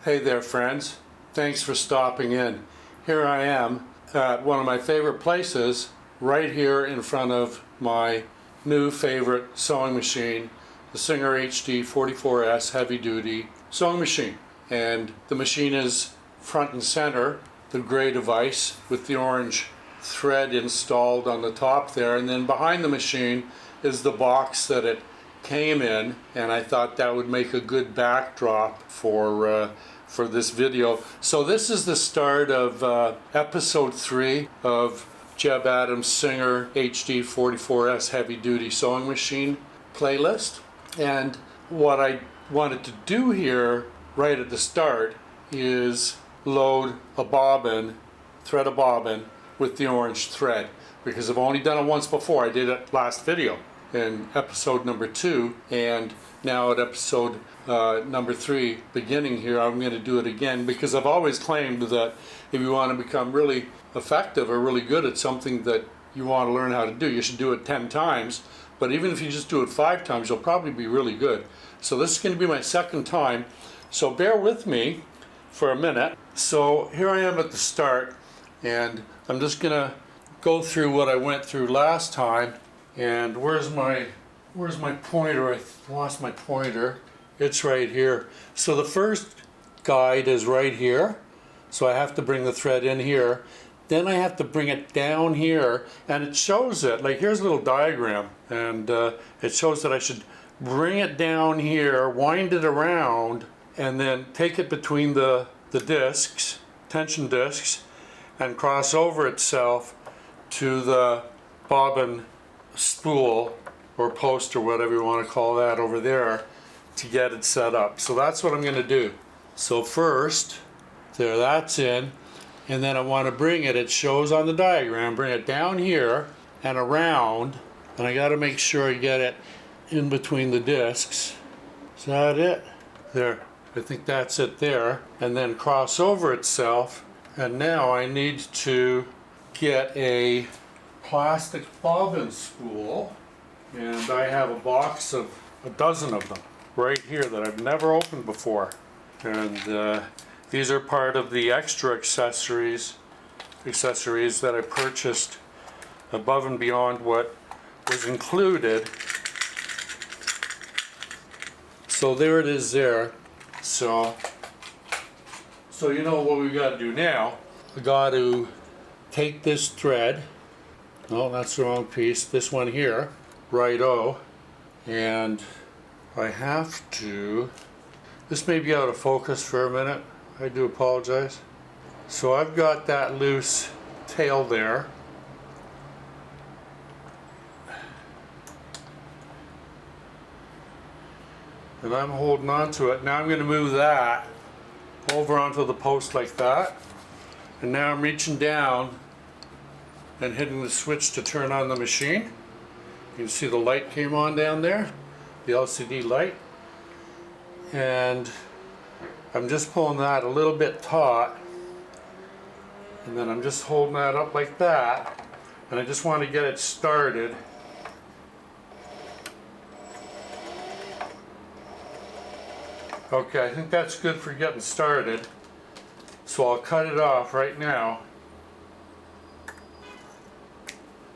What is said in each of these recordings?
Hey there, friends. Thanks for stopping in. Here I am at one of my favorite places, right here in front of my new favorite sewing machine, the Singer HD44S heavy duty sewing machine. And the machine is front and center, the gray device with the orange thread installed on the top there, and then behind the machine is the box that it came in, and I thought that would make a good backdrop for this video. So this is the start of episode 3 of Jebb Adams Singer HD44S heavy duty sewing machine playlist. And what I wanted to do here right at the start is load a bobbin, thread a bobbin with the orange thread, because I've only done it once before. I did it last video in episode number 2, and now at episode number 3 beginning here I'm going to do it again, because I've always claimed that if you want to become really effective or really good at something that you want to learn how to do, you should do it 10 times, but even if you just do it 5 times you'll probably be really good. So this is going to be my second time, so bear with me for a minute. So here I am at the start, and I'm just going to go through what I went through last time. And where's my pointer? I lost my pointer. It's right here. So the first guide is right here. So I have to bring the thread in here. Then I have to bring it down here, and it shows it. Like, here's a little diagram, and it shows that I should bring it down here, wind it around, and then take it between the discs, tension discs, and cross over itself to the bobbin spool or post or whatever you want to call that over there to get it set up. So that's what I'm going to do. So first, there, that's in, and then I want to bring it, it shows on the diagram, bring it down here and around, and I got to make sure I get it in between the discs. Is that it? There, I think that's it there. And then cross over itself, and now I need to get a plastic bobbin spool, and I have a box of a dozen of them right here that I've never opened before, and these are part of the extra accessories that I purchased above and beyond what was included. So there it is there. So you know what we've got to do now. We got to take this thread, oh, that's the wrong piece, this one here, right-o, and I have to, this may be out of focus for a minute, I do apologize. So I've got that loose tail there, and I'm holding on to it. Now I'm going to move that over onto the post like that, and now I'm reaching down and hitting the switch to turn on the machine. You can see the light came on down there, the LCD light, and I'm just pulling that a little bit taut, and then I'm just holding that up like that, and I just want to get it started. Okay, I think that's good for getting started, so I'll cut it off right now.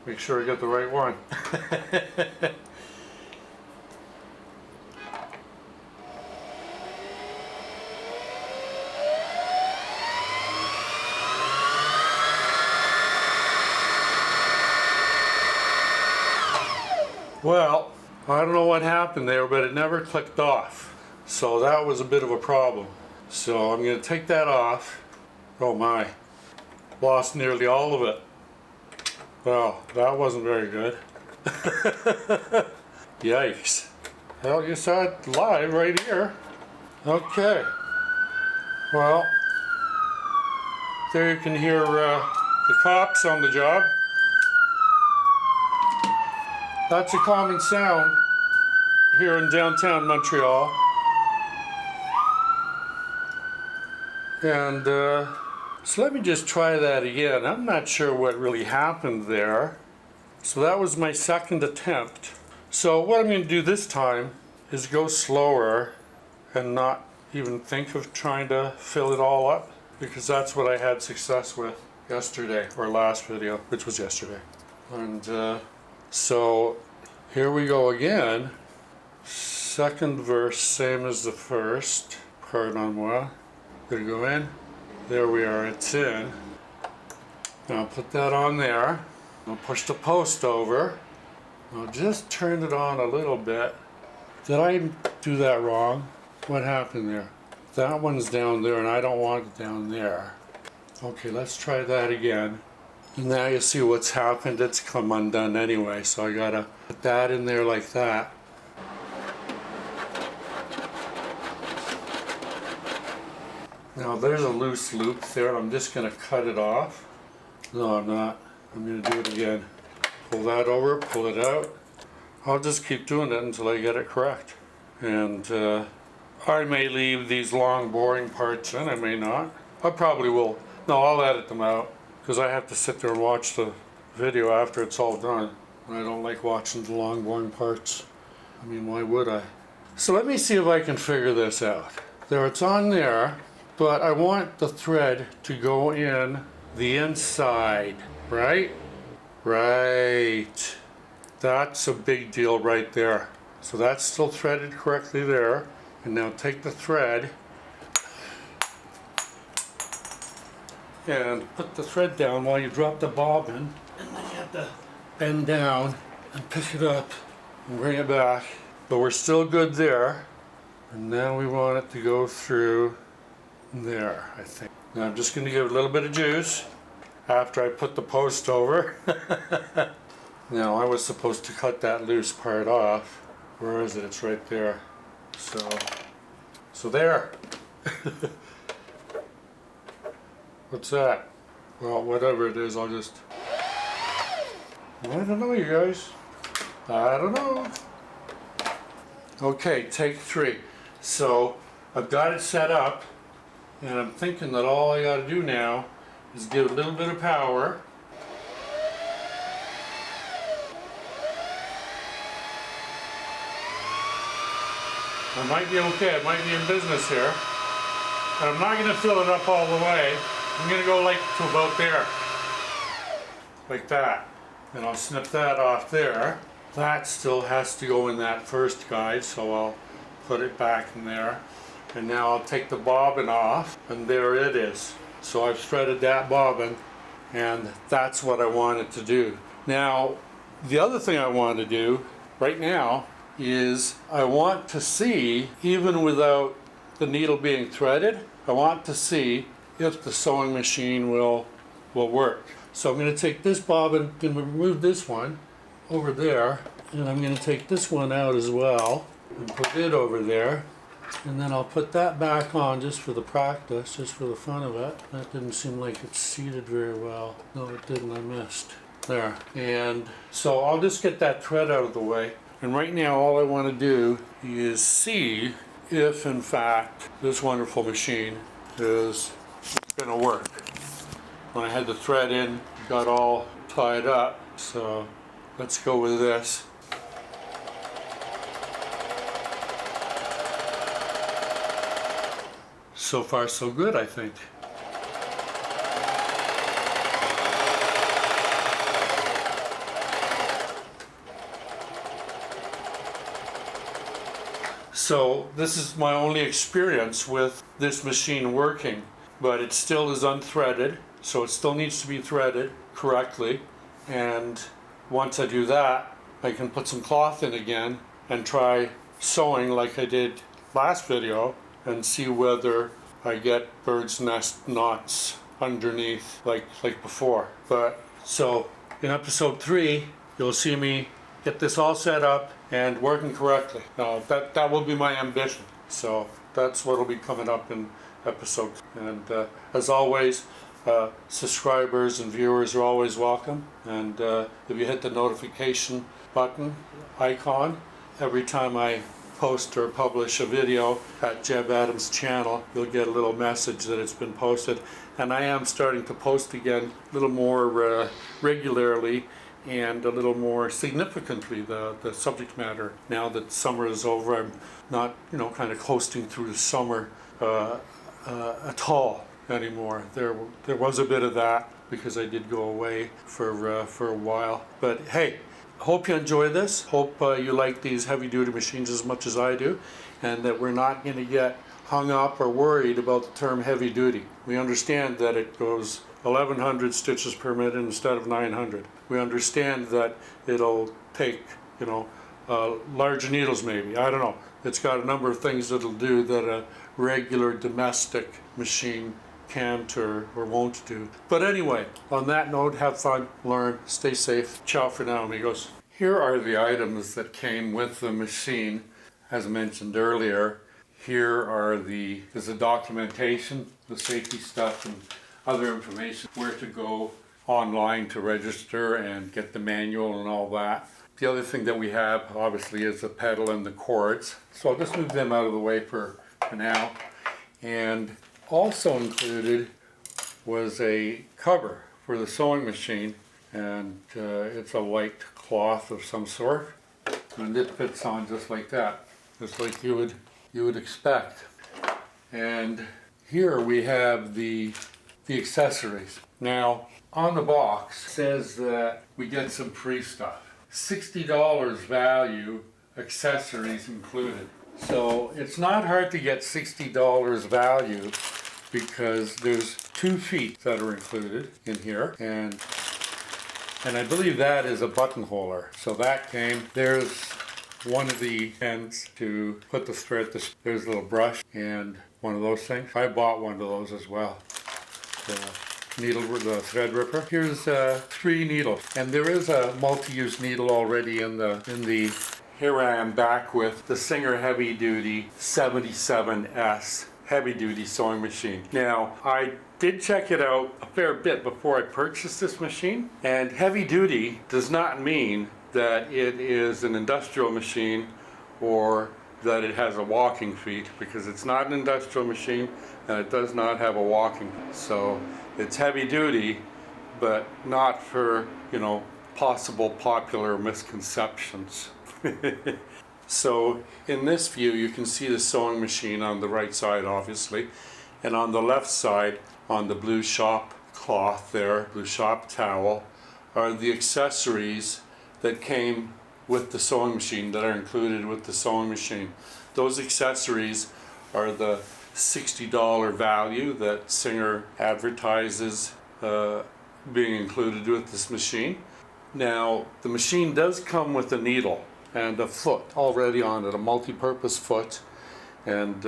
Make sure I get the right one. Well, I don't know what happened there, but it never clicked off. So that was a bit of a problem. So I'm going to take that off. Oh my, lost nearly all of it. Well, that wasn't very good. Yikes. Well, you saw it live right here. Okay. Well, there you can hear the cops on the job. That's a common sound here in downtown Montreal. And so let me just try that again. I'm not sure what really happened there. So that was my second attempt. So what I'm going to do this time is go slower and not even think of trying to fill it all up, because that's what I had success with yesterday, or last video, which was yesterday. And so here we go again. Second verse, same as the first. Pardon moi. Gonna go in. There we are, it's in. Now I'll put that on there. I'll push the post over. I'll just turn it on a little bit. Did I do that wrong? What happened there? That one's down there and I don't want it down there. Okay, let's try that again. And now you see what's happened. It's come undone anyway, so I gotta put that in there like that. Now there's a loose loop there. I'm just gonna cut it off. No, I'm not. I'm gonna do it again. Pull that over, pull it out. I'll just keep doing it until I get it correct. And I may leave these long boring parts in, I may not. I probably will. No, I'll edit them out, because I have to sit there and watch the video after it's all done. And I don't like watching the long boring parts. I mean, why would I? So let me see if I can figure this out. There, it's on there, but I want the thread to go in the inside, right? Right. That's a big deal right there. So that's still threaded correctly there. And now take the thread and put the thread down while you drop the bobbin. And then you have to bend down and pick it up and bring it back. But we're still good there. And now we want it to go through there, I think. Now I'm just going to give it a little bit of juice after I put the post over. Now I was supposed to cut that loose part off. Where is it? It's right there. So there. What's that? Well, whatever it is, I'll just... I don't know, you guys. I don't know. Okay, take 3. So I've got it set up, and I'm thinking that all I gotta do now is give it a little bit of power. I might be okay, I might be in business here. And I'm not gonna fill it up all the way. I'm gonna go like to about there. Like that. And I'll snip that off there. That still has to go in that first guide, so I'll put it back in there. And now I'll take the bobbin off, and there it is. So I've threaded that bobbin, and that's what I wanted to do. Now, the other thing I want to do right now is I want to see, even without the needle being threaded, I want to see if the sewing machine will work. So I'm going to take this bobbin, going to remove this one over there, and I'm going to take this one out as well and put it over there, and then I'll put that back on just for the practice, just for the fun of it. That didn't seem like it seated very well. No, it didn't. I missed. There. And so I'll just get that thread out of the way. And right now all I want to do is see if in fact this wonderful machine is going to work. When I had the thread in, it got all tied up, so let's go with this. So far so good, I think. So this is my only experience with this machine working, but it still is unthreaded, so it still needs to be threaded correctly. And once I do that, I can put some cloth in again and try sewing like I did last video and see whether I get bird's nest knots underneath like before. But so in episode 3, you'll see me get this all set up and working correctly. Now that will be my ambition. So that's what will be coming up in episode. And as always, subscribers and viewers are always welcome. And if you hit the notification button icon every time I post or publish a video at Jebb Adams' channel, you'll get a little message that it's been posted. And I am starting to post again a little more regularly, and a little more significantly the subject matter. Now that summer is over, I'm not, you know, kind of coasting through the summer at all anymore. There was a bit of that because I did go away for a while. But hey, hope you enjoy this. Hope you like these heavy-duty machines as much as I do, and that we're not going to get hung up or worried about the term heavy-duty. We understand that it goes 1,100 stitches per minute instead of 900. We understand that it'll take, you know, larger needles maybe. I don't know. It's got a number of things that it'll do that a regular domestic machine can't or won't do. But anyway, on that note, have fun, learn, stay safe. Ciao for now, amigos. Here are the items that came with the machine. As mentioned earlier, there's the documentation, the safety stuff, and other information, where to go online to register and get the manual and all that. The other thing that we have, obviously, is the pedal and the cords. So I'll just move them out of the way for now. And also included was a cover for the sewing machine, and it's a white cloth of some sort, and it fits on just like that, just like you would expect. And here we have the accessories. Now, on the box, it says that we get some free stuff. $60 value, accessories included. So it's not hard to get $60 value because there's 2 feet that are included in here, and I believe that is a buttonholer. So that came. There's one of the ends to put the thread. There's a little brush and one of those things. I bought one of those as well. The thread ripper. Here's 3 needles, and there is a multi-use needle already in the. Here I am back with the Singer Heavy Duty 77S heavy duty sewing machine. Now, I did check it out a fair bit before I purchased this machine, and heavy duty does not mean that it is an industrial machine or that it has a walking feet, because it's not an industrial machine and it does not have a walking. So it's heavy duty, but not for, you know, possible popular misconceptions. So in this view, you can see the sewing machine on the right side, obviously, and on the left side, on the blue shop cloth there, blue shop towel, are the accessories that came with the sewing machine, that are included with the sewing machine. Those accessories are the $60 value that Singer advertises being included with this machine. Now, the machine does come with a needle and a foot already on it, a multi-purpose foot, and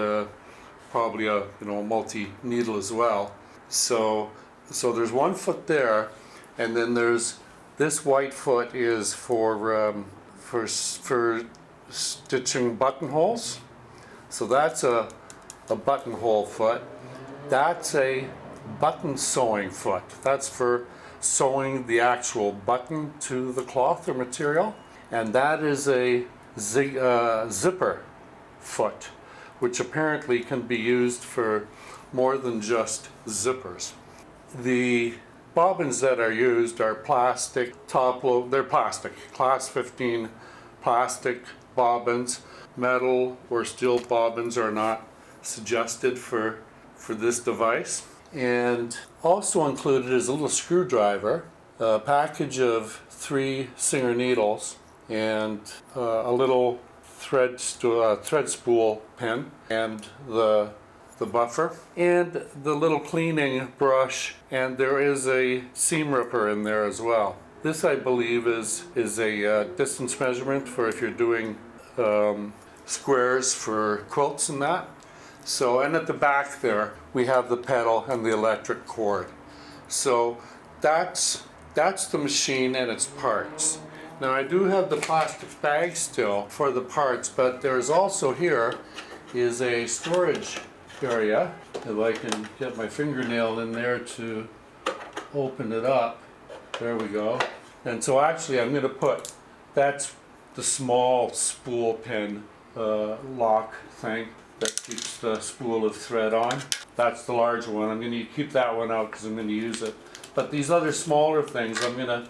probably a multi-needle as well. So there's one foot there, and then there's this white foot is for stitching buttonholes. So that's a buttonhole foot. That's a button sewing foot. That's for sewing the actual button to the cloth or material. And that is a zipper foot, which apparently can be used for more than just zippers. The bobbins that are used are plastic, they're plastic, class 15 plastic bobbins. Metal or steel bobbins are not suggested for this device. And also included is a little screwdriver, a package of 3 Singer needles, and a little thread spool pin, and the buffer, and the little cleaning brush, and there is a seam ripper in there as well. This, I believe, is a distance measurement for if you're doing squares for quilts and that. So, and at the back there we have the pedal and the electric cord. So that's the machine and its parts. Now, I do have the plastic bag still for the parts, but there's also here is a storage area. If I can get my fingernail in there to open it up. There we go. And so actually I'm going to put, that's the small spool pin lock thing that keeps the spool of thread on. That's the larger one. I'm going to keep that one out because I'm going to use it. But these other smaller things I'm going to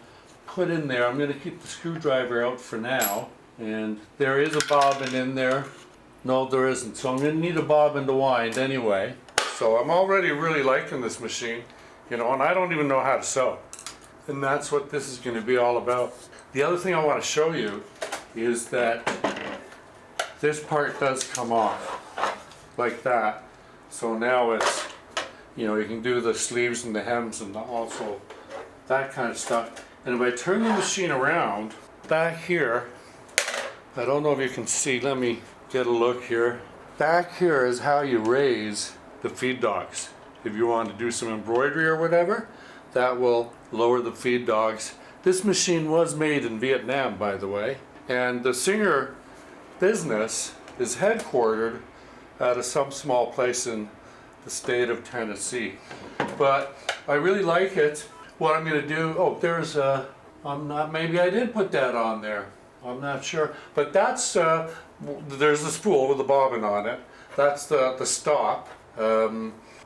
put in there. I'm going to keep the screwdriver out for now. And there is a bobbin in there. No, there isn't. So I'm going to need a bobbin to wind anyway. So I'm already really liking this machine, you know, and I don't even know how to sew. And that's what this is going to be all about. The other thing I want to show you is that this part does come off like that. So now it's, you know, you can do the sleeves and the hems and also that kind of stuff. And if I turn the machine around, back here, I don't know if you can see, let me get a look here. Back here is how you raise the feed dogs. If you want to do some embroidery or whatever, that will lower the feed dogs. This machine was made in Vietnam, by the way, and the Singer business is headquartered at some small place in the state of Tennessee. But I really like it. What I'm going to do, oh, there's a, maybe I did put that on there. I'm not sure. But that's, there's the spool with the bobbin on it. That's the stop.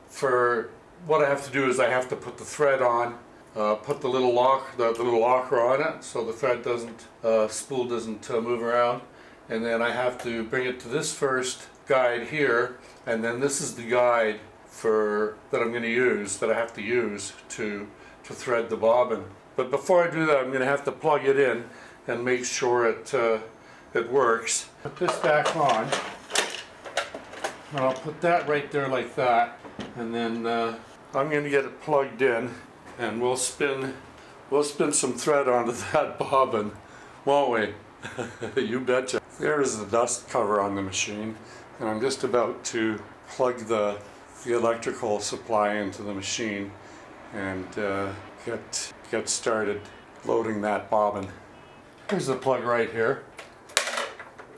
For what I have to do is I have to put the thread on, put the little locker on it so the thread doesn't, spool doesn't move around. And then I have to bring it to this first guide here, and then this is the guide that I'm going to use, that I have to use to thread the bobbin. But before I do that, I'm going to have to plug it in and make sure it works. Put this back on, and I'll put that right there like that, and then I'm going to get it plugged in, and we'll spin some thread onto that bobbin, won't we? You betcha. There's the dust cover on the machine, and I'm just about to plug the electrical supply into the machine and get started loading that bobbin. Here's the plug right here.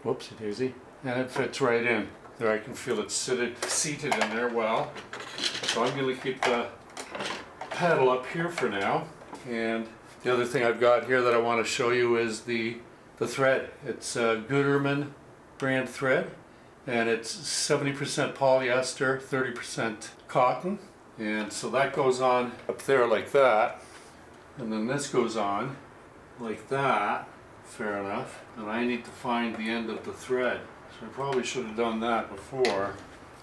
Whoopsie daisy. And it fits right in. There I can feel it seated in there well. So I'm going to keep the paddle up here for now. And the other thing I've got here that I want to show you is the thread. It's a Gutermann brand thread, and it's 70% polyester, 30% cotton. And so that goes on up there like that, and then this goes on like that. Fair enough. And I need to find the end of the thread. So I probably should have done that before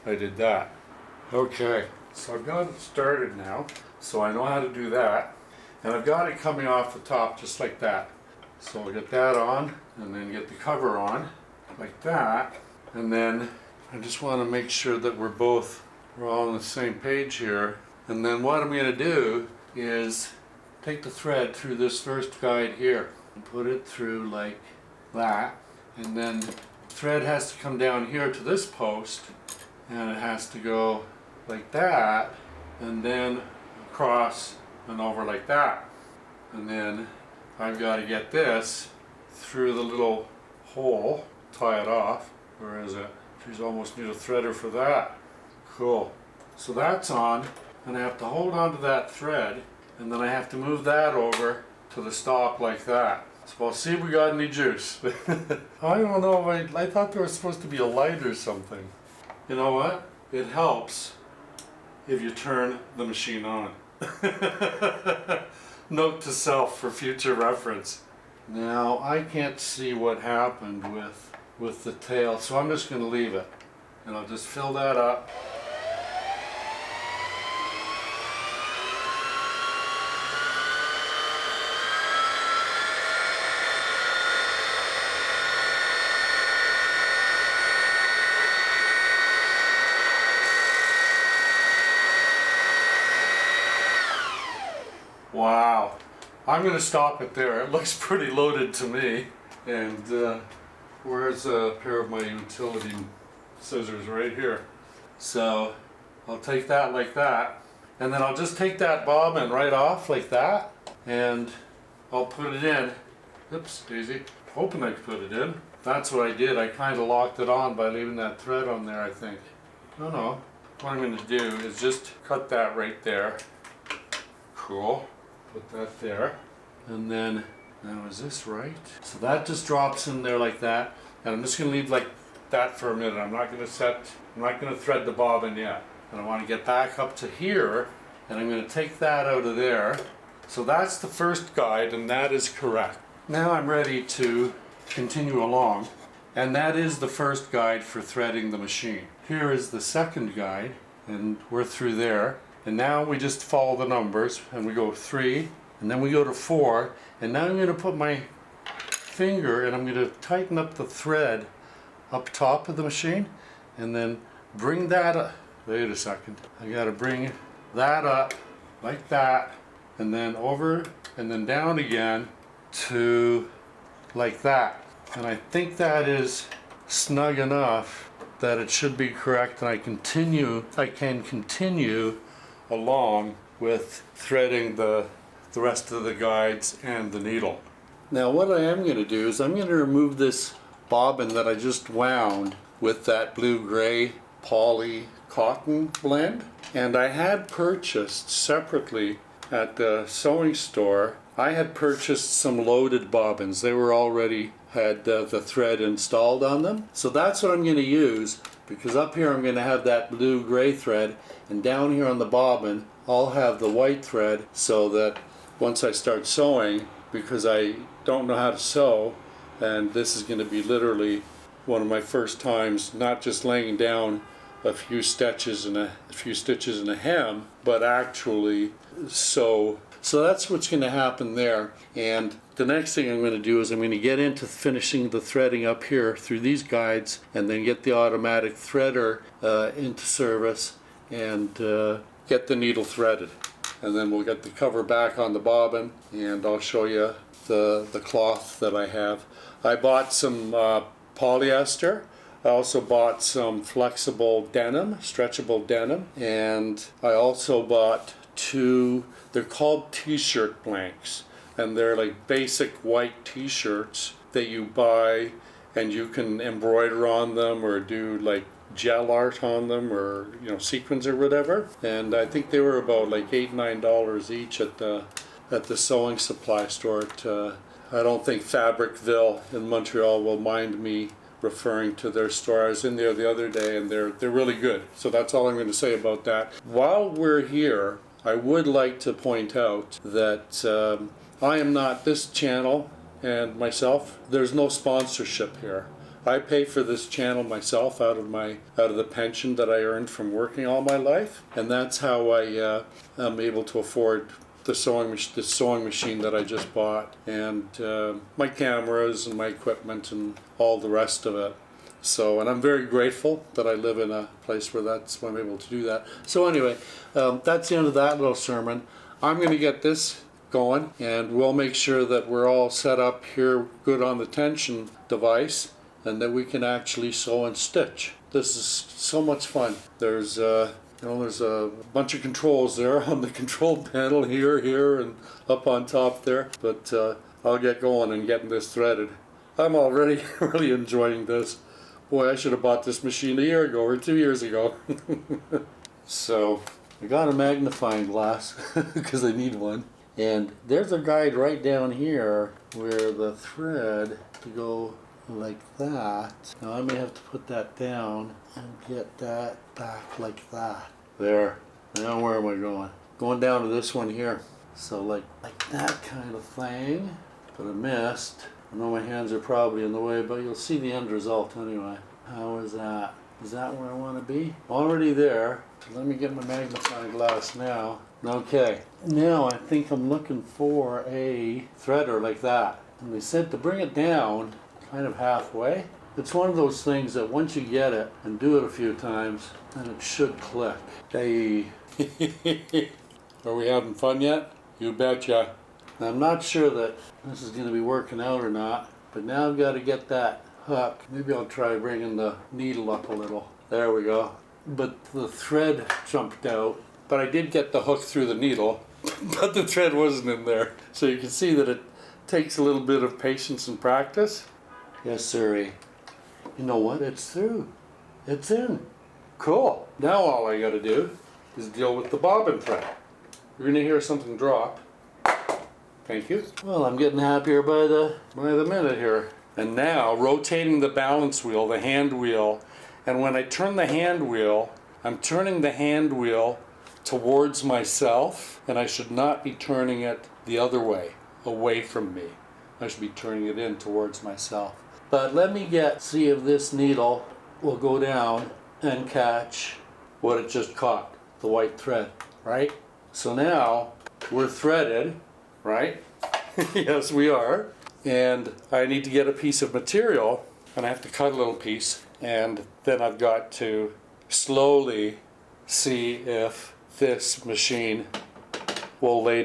I did that. Okay, so I've got it started now, so I know how to do that. And I've got it coming off the top just like that. So I'll get that on, and then get the cover on, like that. And then I just want to make sure that we're all on the same page here. And then what I'm going to do is take the thread through this first guide here and put it through like that. And then the thread has to come down here to this post, and it has to go like that, and then across and over like that. And then I've got to get this through the little hole, tie it off. Where is it? Geez, almost need a threader for that. Cool. So that's on, and I have to hold on to that thread, and then I have to move that over to the stop like that. So I'll see if we got any juice. I don't know, I thought there was supposed to be a light or something. You know what? It helps if you turn the machine on. Note to self for future reference. Now I can't see what happened with the tail, so I'm just going to leave it, and I'll just fill that up. Wow, I'm going to stop it there. It looks pretty loaded to me. And where's a pair of my utility scissors? Right here. So I'll take that like that, and then I'll just take that bobbin right off like that, and I'll put it in. Oops, daisy. Hoping I could put it in. That's what I did. I kind of locked it on by leaving that thread on there, I think. No. What I'm going to do is just cut that right there. Cool. Put that there, and then, now is this right? So that just drops in there like that, and I'm just going to leave like that for a minute. I'm not going to thread the bobbin yet. And I want to get back up to here, and I'm going to take that out of there, So that's the first guide, and that is correct. Now I'm ready to continue along, and that is the first guide for threading the machine. Here is the second guide, and we're through there. And now we just follow the numbers, and we go 3, and then we go to 4, and now I'm going to put my finger and I'm going to tighten up the thread up top of the machine, and then bring that up. Wait a second. I got to bring that up like that, and then over and then down again to like that. And I think that is snug enough that it should be correct, and I can continue along with threading the rest of the guides and the needle. Now what I am going to do is I'm going to remove this bobbin that I just wound with that blue-gray poly cotton blend, and I had purchased separately at the sewing store, I had purchased some loaded bobbins. They were already had the thread installed on them. So that's what I'm going to use, because up here I'm going to have that blue-gray thread, and down here on the bobbin I'll have the white thread, so that once I start sewing, because I don't know how to sew, and this is going to be literally one of my first times not just laying down a few stitches and a hem, but actually sew. So that's what's going to happen there. And the next thing I'm going to do is I'm going to get into finishing the threading up here through these guides, and then get the automatic threader into service, and get the needle threaded. And then we'll get the cover back on the bobbin, and I'll show you the cloth that I have. I bought some polyester. I also bought some flexible denim, stretchable denim, and I also bought 2, they're called t-shirt blanks, and they're like basic white t-shirts that you buy, and you can embroider on them or do like gel art on them, or sequins or whatever. And I think they were about like $8-9 each at the sewing supply store. I don't think Fabricville in Montreal will mind me referring to their store. I was in there the other day, and they're really good. So that's all I'm going to say about that. While we're here, I would like to point out that I am not, this channel and myself, there's no sponsorship here. I pay for this channel myself out of the pension that I earned from working all my life, and that's how I am able to afford the sewing machine that I just bought, and my cameras and my equipment and all the rest of it. So, and I'm very grateful that I live in a place where I'm able to do that. So anyway, that's the end of that little sermon. I'm going to get this going, and we'll make sure that we're all set up here good on the tension device, and that we can actually sew and stitch. This is so much fun. There's there's a bunch of controls there on the control panel, here, and up on top there. But I'll get going and getting this threaded. I'm already really enjoying this. Boy, I should have bought this machine a year ago or 2 years ago. So I got a magnifying glass because I need one. And there's a guide right down here where the thread to go like that. Now I may have to put that down and get that back like that. There. Now where am I going? Going down to this one here. So like that kind of thing. But I missed. I know my hands are probably in the way, but you'll see the end result anyway. How is that? Is that where I want to be? Already there. Let me get my magnifying glass now. Okay. Now I think I'm looking for a threader like that. And they said to bring it down kind of halfway. It's one of those things that once you get it and do it a few times, then it should click. Hey. Are we having fun yet? You betcha. I'm not sure that this is going to be working out or not, but now I've got to get that hook. Maybe I'll try bringing the needle up a little. There we go. But the thread jumped out. But I did get the hook through the needle, but the thread wasn't in there. So you can see that it takes a little bit of patience and practice. Yes, sirree. You know what? It's through. It's in. Cool. Now all I got to do is deal with the bobbin thread. You're going to hear something drop. Thank you. Well, I'm getting happier by the minute here. And now rotating the balance wheel, the hand wheel, and when I turn the hand wheel, I'm turning the hand wheel towards myself, and I should not be turning it the other way, away from me. I should be turning it in towards myself. But let me see if this needle will go down and catch what it just caught, the white thread, right? So now we're threaded, right? Yes, we are. And I need to get a piece of material, and I have to cut a little piece, and then I've got to slowly see if this machine will lay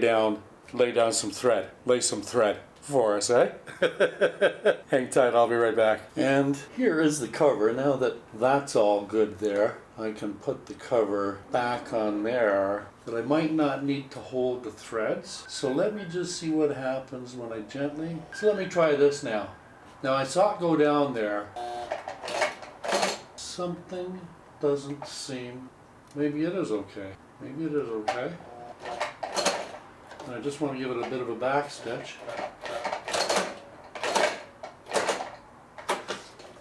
some thread for us, eh? Hang tight, I'll be right back. And here is the cover. Now that that's all good there, I can put the cover back on there, but I might not need to hold the threads. So let me just see what happens when I gently, so let me try this now. Now I saw it go down there. Something doesn't seem, maybe it is okay. Maybe it is okay. And I just want to give it a bit of a back stitch.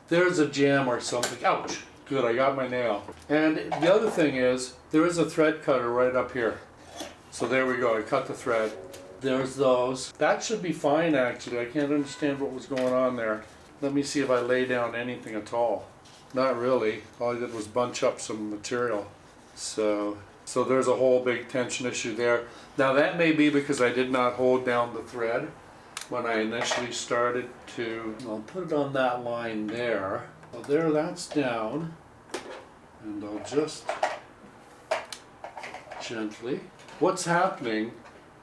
There's a jam or something. Ouch! Good, I got my nail. And the other thing is, there is a thread cutter right up here. So there we go, I cut the thread. There's those. That should be fine actually. I can't understand what was going on there. Let me see if I lay down anything at all. Not really. All I did was bunch up some material. So there's a whole big tension issue there. Now that may be because I did not hold down the thread when I initially started to, I'll put it on that line there. Well, there, that's down. And I'll just gently. What's happening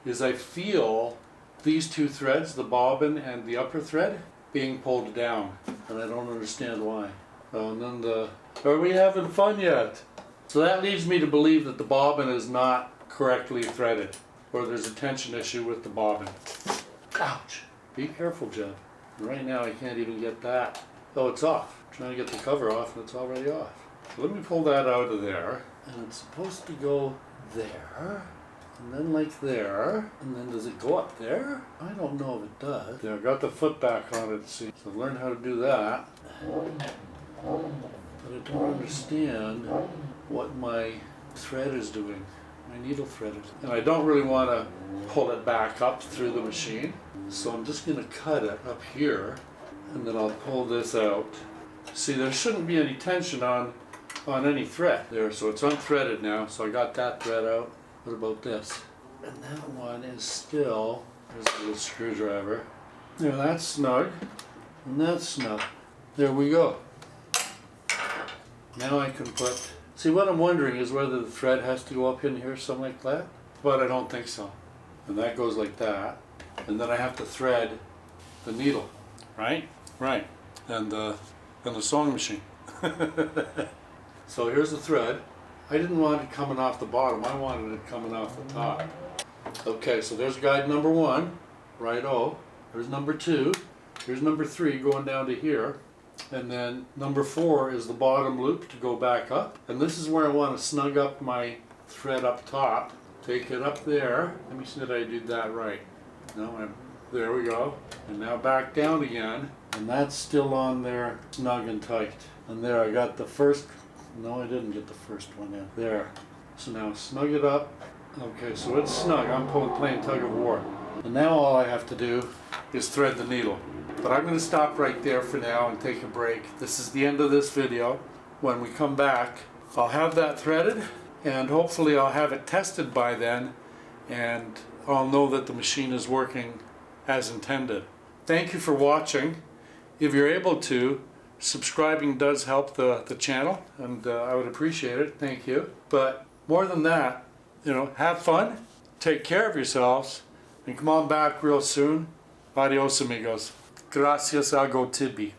is I feel these two threads, the bobbin and the upper thread, being pulled down. And I don't understand why. Oh, and then are we having fun yet? So that leads me to believe that the bobbin is not correctly threaded, or there's a tension issue with the bobbin. Ouch! Be careful, Jebb. Right now I can't even get that. Oh, it's off. I'm trying to get the cover off and it's already off. So let me pull that out of there. And it's supposed to go there, and then like there, and then does it go up there? I don't know if it does. There, I got the foot back on it, see. So I've learned how to do that. But I don't understand what my thread is doing. My needle thread is. And I don't really want to pull it back up through the machine. So I'm just going to cut it up here, and then I'll pull this out. See, there shouldn't be any tension on any thread there, so it's unthreaded now. So I got that thread out. What about this? And that one is still, there's a little screwdriver. There, that's snug, and that's snug. There we go. Now I can put, see what I'm wondering is whether the thread has to go up in here, something like that, but I don't think so. And that goes like that, and then I have to thread the needle, right? Right, and the sewing machine. So here's the thread. I didn't want it coming off the bottom, I wanted it coming off the top. Okay, so there's guide number 1, right-o. There's number 2, here's number 3 going down to here. And then number 4 is the bottom loop to go back up. And this is where I want to snug up my thread up top. Take it up there. Let me see that I did that right. No, there we go. And now back down again. And that's still on there, snug and tight. And there, I got the first, no I didn't get the first one in. There. So now snug it up. Okay, so it's snug. I'm playing tug of war. And now all I have to do is thread the needle. But I'm going to stop right there for now and take a break. This is the end of this video. When we come back, I'll have that threaded, and hopefully I'll have it tested by then, and I'll know that the machine is working as intended. Thank you for watching. If you're able to, subscribing does help the channel, and I would appreciate it. Thank you. But more than that, have fun, take care of yourselves, and come on back real soon. Adios, amigos. Gracias, algo tibi.